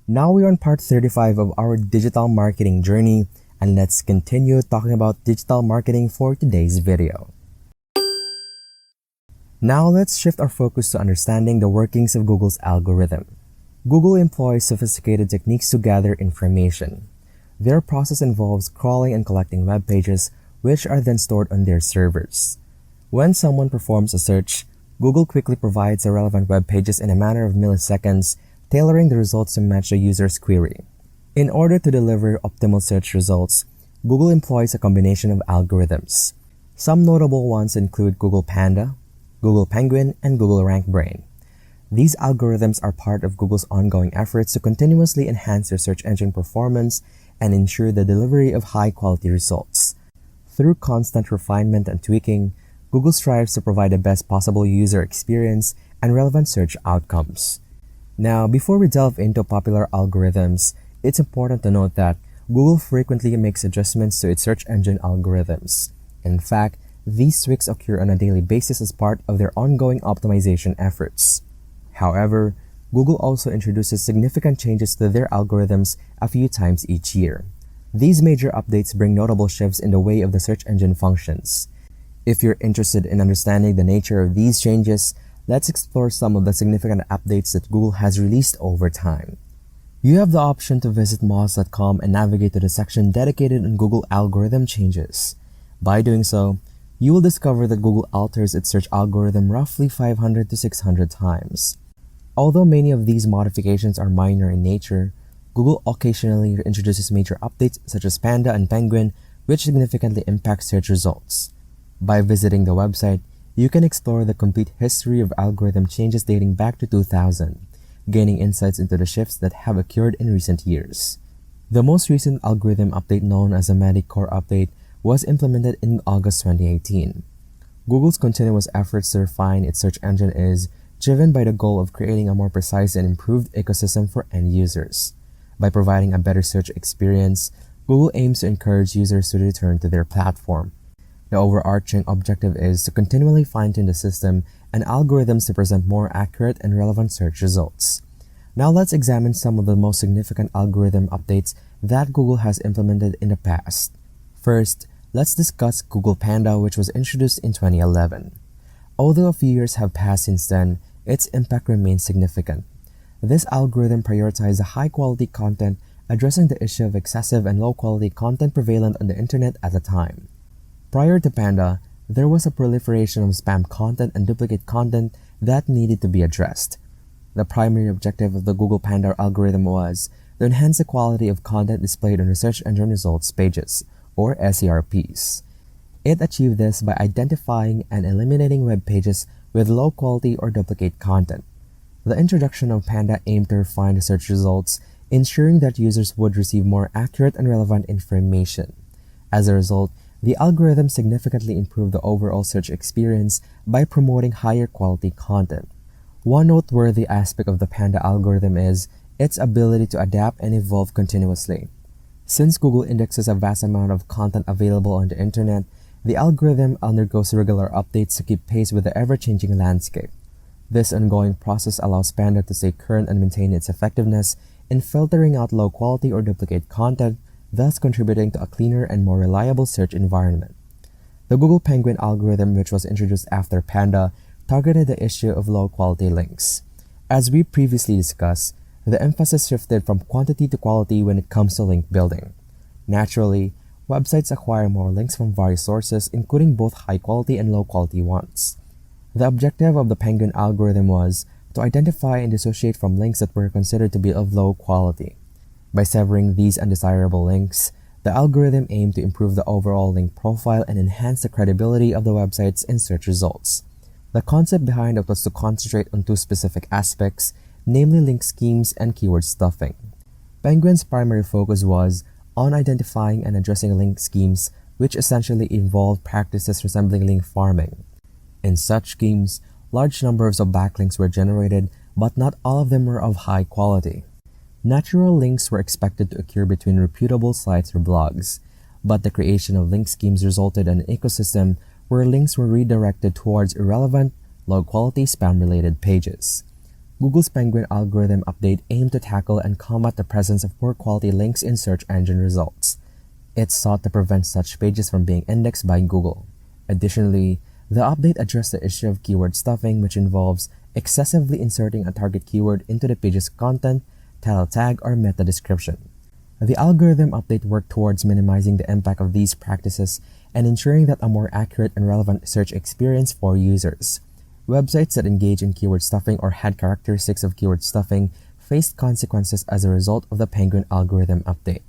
Now we're on part 35 of our digital marketing journey, and let's continue talking about digital marketing for today's video. Now let's shift our focus to understanding the workings of Google's algorithm. Google employs sophisticated techniques to gather information. Their process involves crawling and collecting web pages, which are then stored on their servers. When someone performs a search, Google quickly provides the relevant web pages in a matter of milliseconds, tailoring the results to match the user's query. In order to deliver optimal search results, Google employs a combination of algorithms. Some notable ones include Google Panda, Google Penguin, and Google RankBrain. These algorithms are part of Google's ongoing efforts to continuously enhance their search engine performance and ensure the delivery of high-quality results. Through constant refinement and tweaking, Google strives to provide the best possible user experience and relevant search outcomes. Now, before we delve into popular algorithms, it's important to note that Google frequently makes adjustments to its search engine algorithms. In fact, these tweaks occur on a daily basis as part of their ongoing optimization efforts. However, Google also introduces significant changes to their algorithms a few times each year. These major updates bring notable shifts in the way of the search engine functions. If you're interested in understanding the nature of these changes, let's explore some of the significant updates that Google has released over time. You have the option to visit moz.com and navigate to the section dedicated on Google algorithm changes. By doing so, you will discover that Google alters its search algorithm roughly 500 to 600 times. Although many of these modifications are minor in nature, Google occasionally introduces major updates such as Panda and Penguin, which significantly impact search results. By visiting the website, you can explore the complete history of algorithm changes dating back to 2000, gaining insights into the shifts that have occurred in recent years. The most recent algorithm update, known as the Magic Core Update, was implemented in August 2018. Google's continuous efforts to refine its search engine is driven by the goal of creating a more precise and improved ecosystem for end users. By providing a better search experience, Google aims to encourage users to return to their platform. The overarching objective is to continually fine-tune the system and algorithms to present more accurate and relevant search results. Now let's examine some of the most significant algorithm updates that Google has implemented in the past. First, let's discuss Google Panda, which was introduced in 2011. Although a few years have passed since then, its impact remains significant. This algorithm prioritized the high-quality content, addressing the issue of excessive and low-quality content prevalent on the internet at the time. Prior to Panda, there was a proliferation of spam content and duplicate content that needed to be addressed. The primary objective of the Google Panda algorithm was to enhance the quality of content displayed on the search engine results pages, or SERPs. It achieved this by identifying and eliminating web pages with low quality or duplicate content. The introduction of Panda aimed to refine the search results, ensuring that users would receive more accurate and relevant information. As a result, the algorithm significantly improved the overall search experience by promoting higher quality content. One noteworthy aspect of the Panda algorithm is its ability to adapt and evolve continuously. Since Google indexes a vast amount of content available on the internet, the algorithm undergoes regular updates to keep pace with the ever-changing landscape. This ongoing process allows Panda to stay current and maintain its effectiveness in filtering out low-quality or duplicate content, thus contributing to a cleaner and more reliable search environment. The Google Penguin algorithm, which was introduced after Panda, targeted the issue of low-quality links. As we previously discussed, the emphasis shifted from quantity to quality when it comes to link building. Naturally, websites acquire more links from various sources, including both high-quality and low-quality ones. The objective of the Penguin algorithm was to identify and dissociate from links that were considered to be of low quality. By severing these undesirable links, the algorithm aimed to improve the overall link profile and enhance the credibility of the websites in search results. The concept behind it was to concentrate on two specific aspects, namely link schemes and keyword stuffing. Penguin's primary focus was on identifying and addressing link schemes, which essentially involved practices resembling link farming. In such schemes, large numbers of backlinks were generated, but not all of them were of high quality. Natural links were expected to occur between reputable sites or blogs, but the creation of link schemes resulted in an ecosystem where links were redirected towards irrelevant, low-quality spam-related pages. Google's Penguin algorithm update aimed to tackle and combat the presence of poor quality links in search engine results. It sought to prevent such pages from being indexed by Google. Additionally, the update addressed the issue of keyword stuffing, which involves excessively inserting a target keyword into the page's content, title tag, or meta description. The algorithm update worked towards minimizing the impact of these practices and ensuring that a more accurate and relevant search experience for users. Websites that engage in keyword stuffing or had characteristics of keyword stuffing faced consequences as a result of the Penguin algorithm update.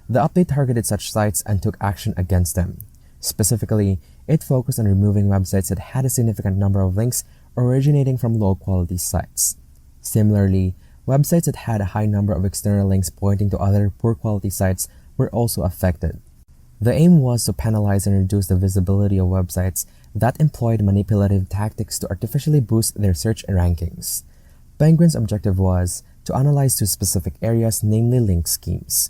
The update targeted such sites and took action against them. Specifically, it focused on removing websites that had a significant number of links originating from low-quality sites. Similarly, websites that had a high number of external links pointing to other poor-quality sites were also affected. The aim was to penalize and reduce the visibility of websites that employed manipulative tactics to artificially boost their search rankings. Penguin's objective was to analyze two specific areas, namely link schemes.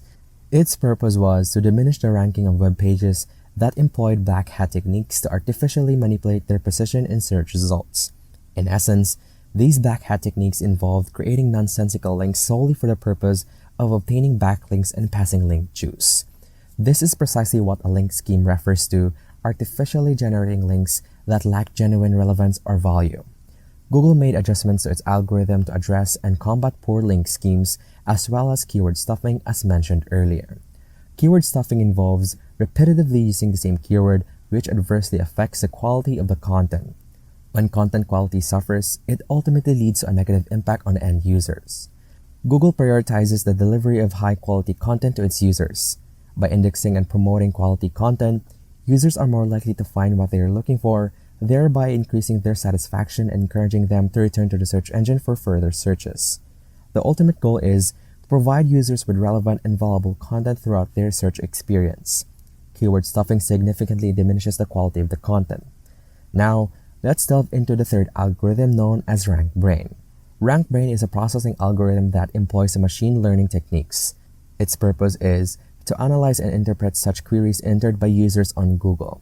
Its purpose was to diminish the ranking of web pages that employed black hat techniques to artificially manipulate their position in search results. In essence, these black hat techniques involved creating nonsensical links solely for the purpose of obtaining backlinks and passing link juice. This is precisely what a link scheme refers to, artificially generating links that lack genuine relevance or value. Google made adjustments to its algorithm to address and combat poor link schemes as well as keyword stuffing as mentioned earlier. Keyword stuffing involves repetitively using the same keyword, which adversely affects the quality of the content. When content quality suffers, it ultimately leads to a negative impact on end users. Google prioritizes the delivery of high-quality content to its users. By indexing and promoting quality content, users are more likely to find what they are looking for, thereby increasing their satisfaction and encouraging them to return to the search engine for further searches. The ultimate goal is to provide users with relevant and valuable content throughout their search experience. Keyword stuffing significantly diminishes the quality of the content. Now, let's delve into the third algorithm known as RankBrain. RankBrain is a processing algorithm that employs machine learning techniques. Its purpose is to analyze and interpret such queries entered by users on Google.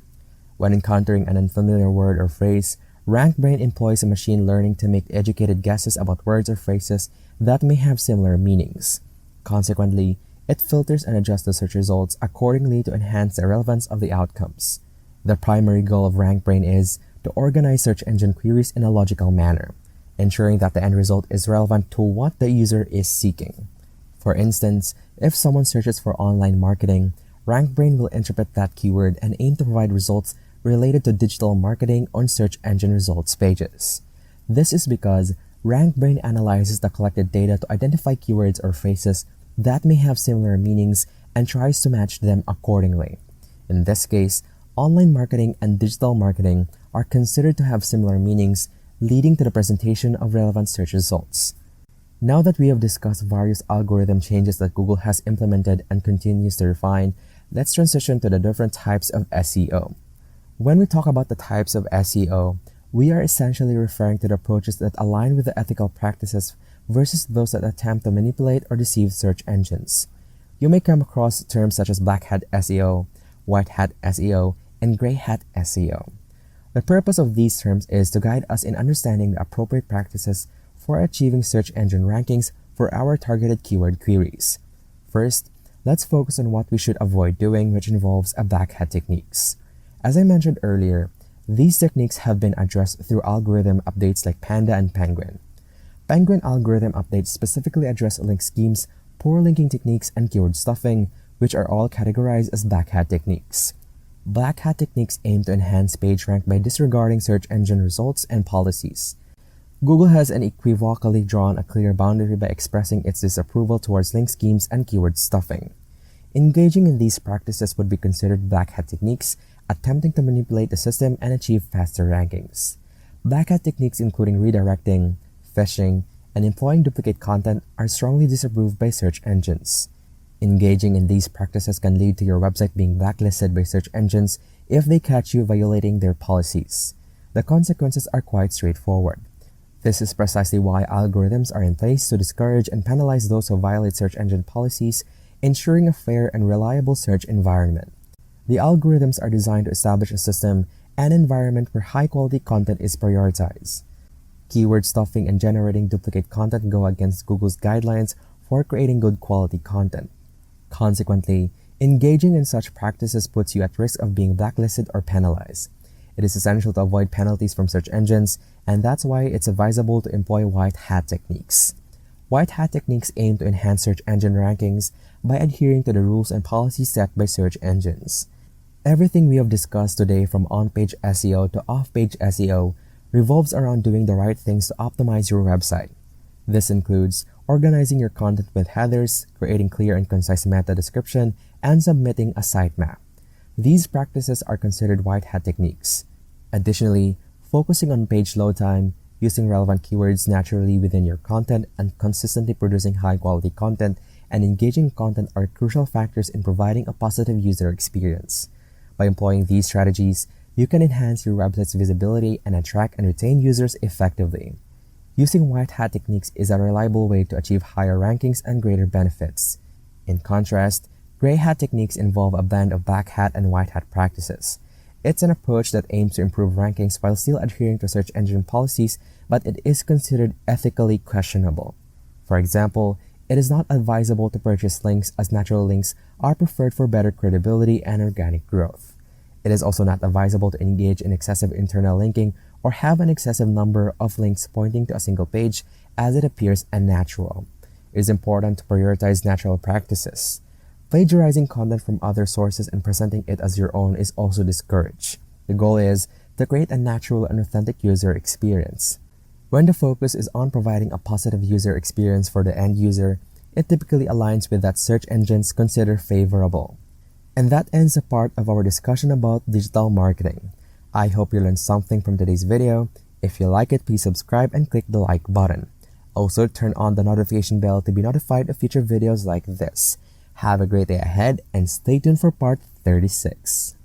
When encountering an unfamiliar word or phrase, RankBrain employs machine learning to make educated guesses about words or phrases that may have similar meanings. Consequently, it filters and adjusts the search results accordingly to enhance the relevance of the outcomes. The primary goal of RankBrain is to organize search engine queries in a logical manner, ensuring that the end result is relevant to what the user is seeking. For instance, if someone searches for online marketing, RankBrain will interpret that keyword and aim to provide results related to digital marketing on search engine results pages. This is because RankBrain analyzes the collected data to identify keywords or phrases that may have similar meanings and tries to match them accordingly. In this case, online marketing and digital marketing are considered to have similar meanings, leading to the presentation of relevant search results. Now that we have discussed various algorithm changes that Google has implemented and continues to refine, let's transition to the different types of SEO. When we talk about the types of SEO, we are essentially referring to the approaches that align with the ethical practices versus those that attempt to manipulate or deceive search engines. You may come across terms such as black hat SEO, white hat SEO, and gray hat SEO. The purpose of these terms is to guide us in understanding the appropriate practices for achieving search engine rankings for our targeted keyword queries. First, let's focus on what we should avoid doing, which involves a black hat techniques. As I mentioned earlier, these techniques have been addressed through algorithm updates like Panda and Penguin. Penguin algorithm updates specifically address link schemes, poor linking techniques, and keyword stuffing, which are all categorized as black hat techniques. Black hat techniques aim to enhance page rank by disregarding search engine results and policies. Google has unequivocally drawn a clear boundary by expressing its disapproval towards link schemes and keyword stuffing. Engaging in these practices would be considered black hat techniques, attempting to manipulate the system and achieve faster rankings. Black hat techniques including redirecting, phishing, and employing duplicate content are strongly disapproved by search engines. Engaging in these practices can lead to your website being blacklisted by search engines if they catch you violating their policies. The consequences are quite straightforward. This is precisely why algorithms are in place to discourage and penalize those who violate search engine policies, ensuring a fair and reliable search environment. The algorithms are designed to establish a system and environment where high-quality content is prioritized. Keyword stuffing and generating duplicate content go against Google's guidelines for creating good quality content. Consequently, engaging in such practices puts you at risk of being blacklisted or penalized. It is essential to avoid penalties from search engines, and that's why it's advisable to employ white hat techniques. White hat techniques aim to enhance search engine rankings by adhering to the rules and policies set by search engines. Everything we have discussed today, from on-page SEO to off-page SEO, revolves around doing the right things to optimize your website. This includes organizing your content with headers, creating clear and concise meta description, and submitting a sitemap. These practices are considered white hat techniques. Additionally, focusing on page load time, using relevant keywords naturally within your content, and consistently producing high-quality content and engaging content are crucial factors in providing a positive user experience. By employing these strategies, you can enhance your website's visibility and attract and retain users effectively. Using white hat techniques is a reliable way to achieve higher rankings and greater benefits. In contrast, gray hat techniques involve a blend of black hat and white hat practices. It's an approach that aims to improve rankings while still adhering to search engine policies, but it is considered ethically questionable. For example, it is not advisable to purchase links, as natural links are preferred for better credibility and organic growth. It is also not advisable to engage in excessive internal linking or have an excessive number of links pointing to a single page, as it appears unnatural. It is important to prioritize natural practices. Plagiarizing content from other sources and presenting it as your own is also discouraged. The goal is to create a natural and authentic user experience. When the focus is on providing a positive user experience for the end user, it typically aligns with that search engines consider favorable. And that ends a part of our discussion about digital marketing. I hope you learned something from today's video. If you like it, please subscribe and click the like button. Also, turn on the notification bell to be notified of future videos like this. Have a great day ahead and stay tuned for part 36.